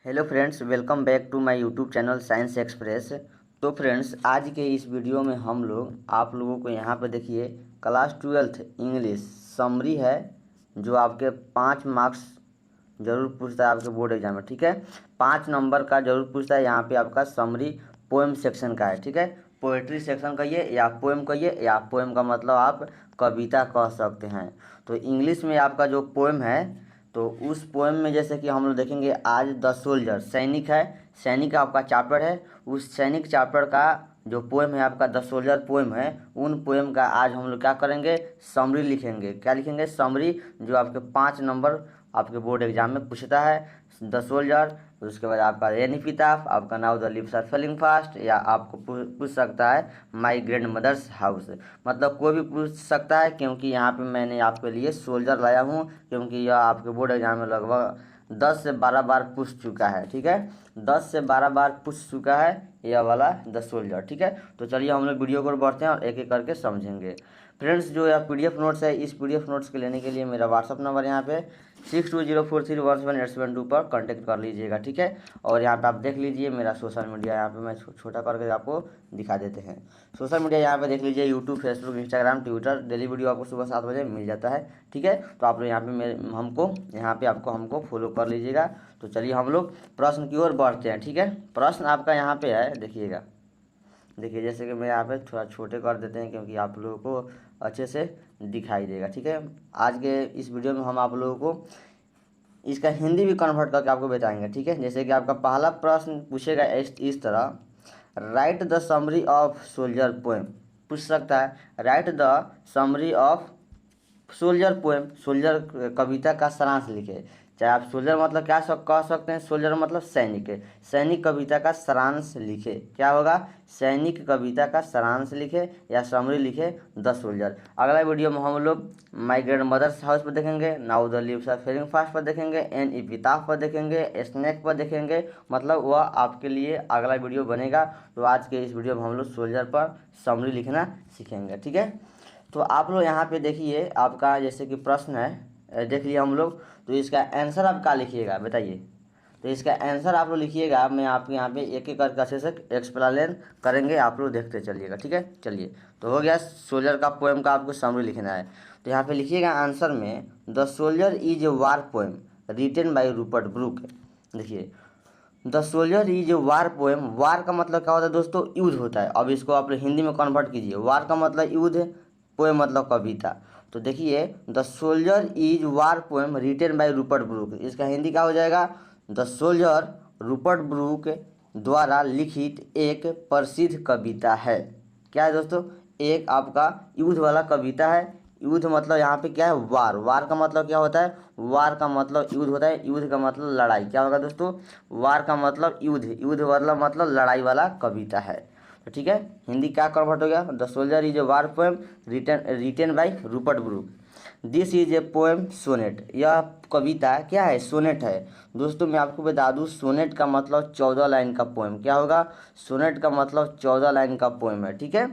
Hello friends, welcome back to my YouTube channel science express. तो friends, आज के इस वीडियो में हम लोग आप लोगों को यहाँ पर देखिए क्लास 12th इंग्लिश समरी है जो आपके 5 मार्क्स ज़रूर पूछता है आपके बोर्ड एग्जाम में। ठीक है, 5 नंबर का ज़रूर पूछता है। यहाँ पे आपका समरी पोएम सेक्शन का है। ठीक है, पोएट्री सेक्शन कहिए या पोएम कहिए, या पोएम का मतलब आप कविता कह सकते हैं। तो इंग्लिश में आपका जो पोएम है, तो उस पोएम में जैसे कि हम लोग देखेंगे आज द सोल्जर सैनिक है। सैनिक आपका चैप्टर है। उस सैनिक चैप्टर का जो पोएम है आपका द सोल्जर पोएम है, उन पोएम का आज हम लोग क्या करेंगे, समरी लिखेंगे। क्या लिखेंगे? समरी, जो आपके 5 नंबर आपके बोर्ड एग्जाम में पूछता है। द सोल्जर, उसके बाद आपका रेनी पिताफ, आपका now the leaves are falling fast, या आपको पूछ सकता है माई ग्रैंड मदर्स हाउस। मतलब कोई भी पूछ सकता है, क्योंकि यहाँ पे मैंने आपके लिए सोल्जर लाया हूँ, क्योंकि यह आपके बोर्ड एग्जाम में लगभग 10 से 12 बार पूछ चुका है। ठीक है, 10 से 12 बार पूछ चुका है यह वाला द सोल्जर। ठीक है, तो चलिए हम लोग वीडियो को बढ़ते हैं और एक एक करके समझेंगे। फ्रेंड्स, जो यह PDF नोट्स है, इस PDF नोट्स के लेने के लिए मेरा व्हाट्सअप नंबर यहाँ पे 6204317872 पर कांटेक्ट कर लीजिएगा। ठीक है, और यहाँ पे आप देख लीजिए मेरा सोशल मीडिया, यहाँ पे मैं छोटा करके आपको दिखा देते हैं। सोशल मीडिया यहाँ पे देख लीजिए, YouTube, Facebook, Instagram, Twitter. Daily video आपको सुबह 7 बजे मिल जाता है। ठीक है, तो आप लोग यहाँ पे हमको फॉलो कर लीजिएगा। तो चलिए हम लोग प्रश्न की ओर बढ़ते हैं। ठीक है, प्रश्न आपका यहाँ पे है, देखिएगा। देखिए, जैसे कि मैं यहाँ पे थोड़ा छोटे कर देते हैं, क्योंकि आप लोगों को अच्छे से दिखाई देगा। ठीक है, आज के इस वीडियो में हम आप लोगों को इसका हिंदी भी कन्वर्ट करके आपको बताएंगे। ठीक है, जैसे कि आपका पहला प्रश्न पूछेगा इस तरह, write the summary of soldier poem. पूछ सकता है write the summary of soldier poem, soldier कविता का सारांश लिखे। चाहे आप सोल्जर मतलब क्या कह सकते हैं, सोल्जर मतलब सैनिक है। सैनिक कविता का सारांश लिखे। क्या होगा? सैनिक कविता का सारांश लिखे या समरी लिखे द सोल्जर। अगला वीडियो में हम लोग माई ग्रैंड मदर्स हाउस पर देखेंगे, now the leaves are falling fast पर देखेंगे, एन इपिताफ पर देखेंगे, स्नैक पर देखेंगे। मतलब वह आपके लिए अगला वीडियो बनेगा। तो आज के इस वीडियो में हम लोग सोल्जर पर समरी लिखना सीखेंगे। ठीक है, तो आप लोग यहाँ पे देखिए, आपका जैसे कि प्रश्न है, देख लिया हम लोग। तो इसका आंसर आप क्या लिखिएगा बताइए। तो इसका आंसर आप लोग लिखिएगा, मैं आपके यहाँ पे एक एक करके अच्छे से एक्सप्लेन करेंगे, आप लोग देखते चलिएगा। ठीक है, चलिए। तो हो गया, सोल्जर का पोएम का आपको समरी लिखना है। तो यहाँ पे लिखिएगा आंसर में, the soldier is a war poem written by Rupert Brooke. देखिए, the soldier is a war poem. War का मतलब क्या होता है दोस्तों? युद्ध होता है। अब इसको आप हिंदी में कन्वर्ट कीजिए। वार का मतलब युद्ध, पोएम मतलब कविता। तो देखिए, the soldier is war poem written by Rupert Brooke. इसका हिंदी क्या हो जाएगा? द सोल्जर रूपर्ट ब्रूक द्वारा लिखित एक प्रसिद्ध कविता है। क्या है दोस्तों? एक आपका युद्ध वाला कविता है। युद्ध मतलब यहाँ पे क्या है? वार। वार का मतलब क्या होता है? वार का मतलब युद्ध होता है। युद्ध का मतलब लड़ाई। क्या होगा दोस्तों? वार का मतलब युद्ध। युद्ध मतलब लड़ाई वाला कविता है। तो ठीक है, हिंदी क्या कन्वर्ट हो गया? The soldier is a war poem written by Rupert Brooke. This is a poem sonnet. यह कविता क्या है? सोनेट है। दोस्तों मैं आपको बता दूं, सोनेट का मतलब 14 लाइन का पोएम। क्या होगा? सोनेट का मतलब 14 लाइन का पोएम है। ठीक है,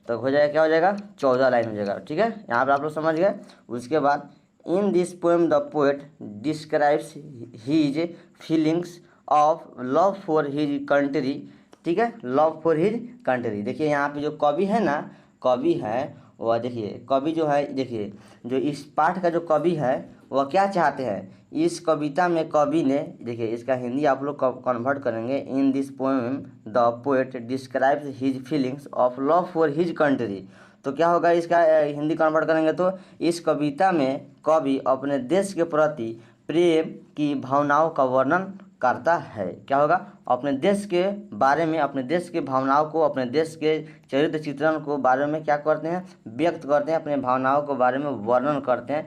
तो हो जाएगा, क्या हो जाएगा? 14 लाइन हो जाएगा। ठीक है, यहाँ पर आप लोग समझ गए। उसके बाद, in this poem the poet describes his feelings of love for his country. ठीक है, लव फॉर हिज कंट्री। देखिए, यहाँ पे जो कवि है ना, कवि है वह, देखिए कवि जो है, देखिए जो इस पाठ का जो कवि है वह क्या चाहते हैं इस कविता में? कवि ने, देखिए इसका हिंदी आप लोग कन्वर्ट करेंगे, इन this poem the poet describes his feelings of love for his country. तो क्या होगा इसका हिंदी कन्वर्ट करेंगे? तो इस कविता में कवि अपने देश के प्रति प्रेम की भावनाओं का वर्णन करता है। क्या होगा? अपने देश के बारे में, अपने देश के भावनाओं को, अपने देश के चरित्र चित्रण को बारे में क्या करते हैं? व्यक्त करते हैं, अपने भावनाओं के बारे में वर्णन करते हैं।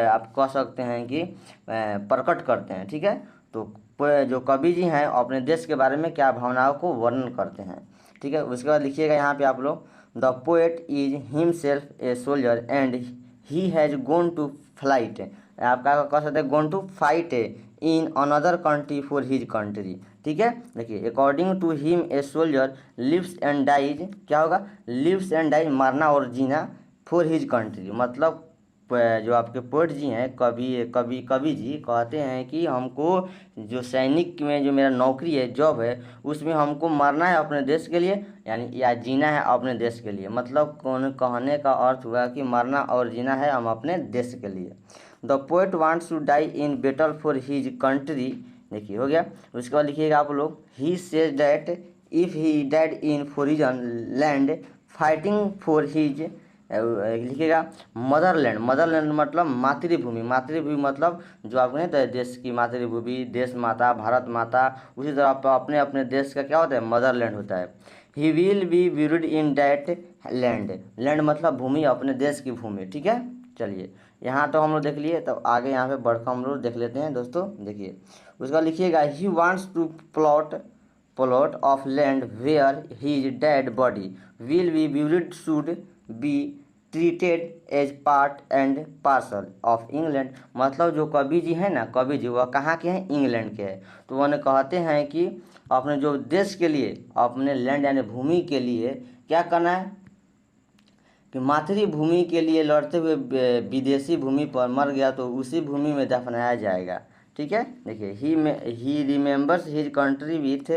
आप कह सकते हैं कि प्रकट करते हैं। ठीक है, तो जो कवि जी हैं अपने देश के बारे में क्या भावनाओं को वर्णन करते हैं। ठीक है, उसके बाद लिखिएगा यहाँ पे आप लोग, the poet is himself a soldier and he has gone to flight. आप क्या कह सकते हैं? Gone to fight in another country for his country. ठीक है, देखिए, according to him a soldier lives and dies. क्या होगा? लिव्स एंड डाइज, मरना और जीना, फॉर हिज कंट्री मतलब जो आपके पोएट जी हैं, कवि जी कहते हैं कि हमको जो सैनिक में जो मेरा नौकरी है, जॉब है, उसमें हमको मरना है अपने देश के लिए, यानी या जीना है अपने देश के लिए। मतलब कौन कहने का अर्थ हुआ कि मरना और जीना है हम अपने देश के लिए। The poet wants to die in battle for his country. देखिए हो गया। उसके बाद लिखिएगा आप लोग, he says that if he dead in foreign land fighting for his, लिखिएगा मदरलैंड। मदरलैंड मतलब मातृभूमि। मातृभूमि मतलब जो आपको नहीं तो देश की मातृभूमि, देश माता, भारत माता, उसी तरह अपने अपने देश का क्या होता है, मदरलैंड होता है। He will be buried in that land. Land मतलब भूमि, अपने देश की भूमि। ठीक है, चलिए यहाँ तो हम लोग देख लिए, तब आगे यहाँ पे बढ़कर हम लोग देख लेते हैं दोस्तों। देखिए उसका लिखिएगा, he wants to plot of land where his dead body will be buried should be treated as part and parcel of England। मतलब जो कवि जी हैं ना, कवि जी वह कहाँ के हैं, इंग्लैंड के हैं। तो उन्हें कहते हैं कि अपने जो देश के लिए, अपने लैंड यानी भूमि के लिए क्या करना है कि मातृभूमि के लिए लड़ते हुए विदेशी भूमि पर मर गया तो उसी भूमि में दफनाया जाएगा। ठीक है, देखिए he remembers his country with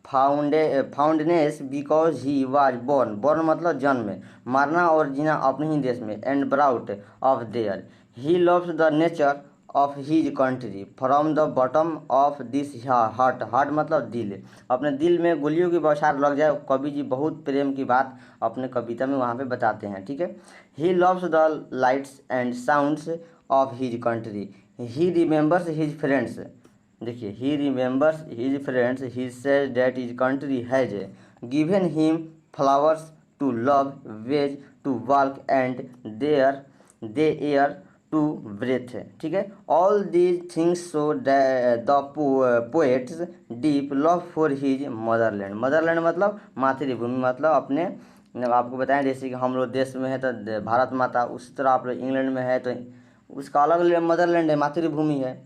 fondness because he was born. Born मतलब जन्म, मरना और जीना अपने ही देश में, and brought of there. He loves the nature of his country from the bottom of this heart. Heart मतलब दिल, अपने दिल में गोलियों की बौछार लग जाए। कवि जी बहुत प्रेम की बात अपने कविता में वहाँ पे बताते हैं। ठीक है, he loves the lights and sounds of his country. He remembers his friends. देखिए he remembers his friends, he says that his country has given him flowers to love, ways to walk and the air to breathe. ठीक है, all these things so the poet's deep love for his motherland. Motherland मतलब मातृभूमि, मतलब अपने आपको बताएं जैसे कि हम लोग देश में है तो भारत माता, उसी तरह आप लोग इंग्लैंड में है तो उसका अलग मदरलैंड है, मातृभूमि है।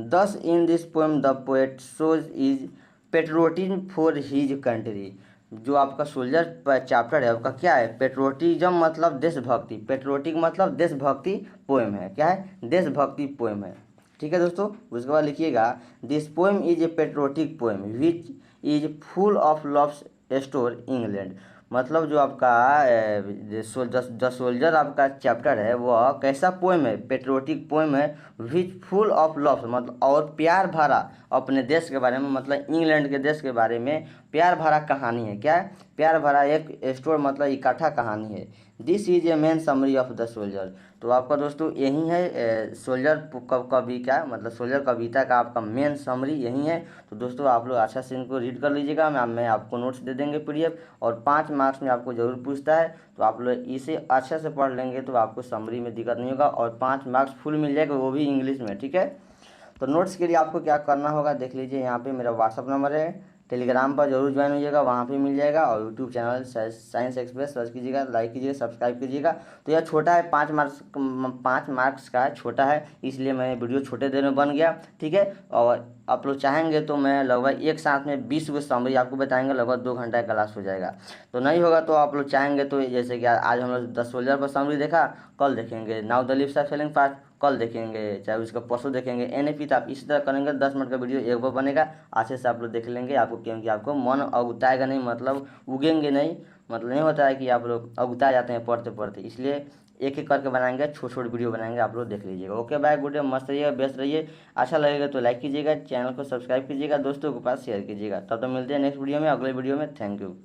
Thus in this poem the poet shows his patriotism for his country। जो आपका सोल्जर चैप्टर है आपका क्या है, पेट्रोटिज्म मतलब देशभक्ति। पेट्रोटिक मतलब देशभक्ति पोएम है, क्या है, देशभक्ति पोएम है। ठीक है दोस्तों, उसके बाद लिखिएगा, this poem is a patriotic poem which is full of loves store England. मतलब जो आपका द सोल्जर आपका चैप्टर है वह कैसा पोएम है, पेट्रोटिक पोएम है, विच फुल ऑफ लव मतलब और प्यार भरा अपने देश के बारे में, मतलब इंग्लैंड के देश के बारे में प्यार भरा कहानी है। क्या है, प्यार भरा एक स्टोर मतलब इकट्ठा कहानी है। This is A main summary of the soldier. तो आपका दोस्तों यही है सोल्जर कवि का, मतलब सोल्जर कविता का आपका मेन समरी यही है। तो दोस्तों आप लोग अच्छा से इनको रीड कर लीजिएगा, मैं आपको नोट्स दे देंगे PDF, और 5 मार्क्स में आपको ज़रूर पूछता है। तो आप लोग इसे अच्छे से पढ़ लेंगे तो आपको समरी में दिक्कत नहीं होगा, और 5 मार्क्स फुल मिल जाएगा, वो भी इंग्लिश में। ठीक है, तो नोट्स के लिए आपको क्या करना होगा देख लीजिए, यहाँ पे मेरा व्हाट्सअप नंबर है, टेलीग्राम पर जरूर ज्वाइन होइएगा, वहाँ पे मिल जाएगा, और YouTube channel science express search कीजिएगा, लाइक कीजिएगा, सब्सक्राइब कीजिएगा। तो यह छोटा है, 5 मार्क्स का है, छोटा है, इसलिए मैं वीडियो छोटे देर में बन गया। ठीक है, और आप लोग चाहेंगे तो मैं लगभग एक साथ में 20 गो समरी आपको बताएंगे, लगभग 2 घंटा का क्लास हो जाएगा। तो नहीं होगा तो आप लोग चाहेंगे तो जैसे कि आज हम लोग 10 सोल्जर पर समरी देखा, कल देखेंगे now the leaves are falling fast, कल देखेंगे चाहे उसका परसों देखेंगे NAP। तो आप इसी तरह करेंगे, 10 मिनट का वीडियो एक बार बनेगा, अच्छे से आप लोग देख लेंगे आपको, क्योंकि आपको मन अगुताएगा नहीं, मतलब उगेंगे नहीं। मतलब नहीं होता है कि आप लोग अगुता जाते हैं पढ़ते पढ़ते, इसलिए एक एक करके बनाएंगे, छोटे छोटे वीडियो बनाएंगे, आप लोग देख लीजिएगा। ओके बाय, गुड डे, मस्त रहिएगा, व्यस्त रहिए। अच्छा लगेगा तो लाइक कीजिएगा, चैनल को सब्सक्राइब कीजिएगा, दोस्तों के पास शेयर कीजिएगा। तब तो मिलते हैं नेक्स्ट वीडियो में, अगले वीडियो में। Thank you.